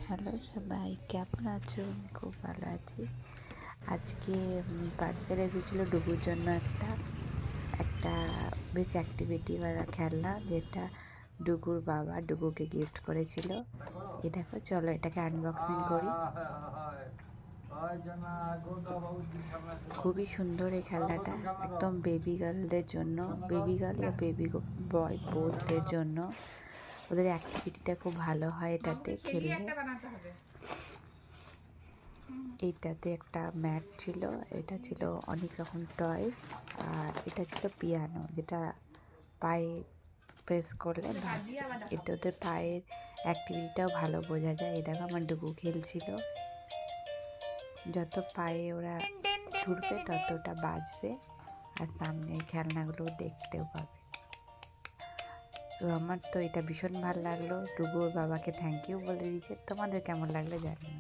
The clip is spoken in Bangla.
হ্যালো সবাই, কেমন আছো? আমি খুব ভালো আছি। আজকে পার্সেল এসেছিলো ডুগুর জন্য একটা একটা বেশ অ্যাক্টিভিটিওয়ালা খেলনা, যেটা ডুগুর বাবা ডুগুকে গিফট করেছিল। এই দেখো, চলো এটাকে আনবক্সিং করি। খুবই সুন্দর এই খেলনাটা, একদম বেবি গার্লদের জন্য, বেবি গার্ল ইয়া বেবি বয় বোথদের জন্য। ওদের অ্যাক্টিভিটিটা খুব ভালো হয় এটাতে খেললে। এইটাতে একটা ম্যাট ছিল, এটা ছিল অনেক রকম টয়স, আর এটা ছিল পিয়ানো, যেটা পায়ে প্রেস করলে বাজবে। এতে ওদের পায়ের অ্যাক্টিভিটিটাও ভালো বোঝা যায়। এই দেখো আমার ডুগু খেলছিল, যত পায়ে ওরা ছুটবে তত ওটা বাজবে, আর সামনের খেলনাগুলো দেখতেও পাবে। সো আমার তো এটা ভীষণ ভালো লাগলো। ডুগুর বাবাকে থ্যাংক ইউ বলে দিয়েছে। তোমাদের কেমন লাগলো জানিও।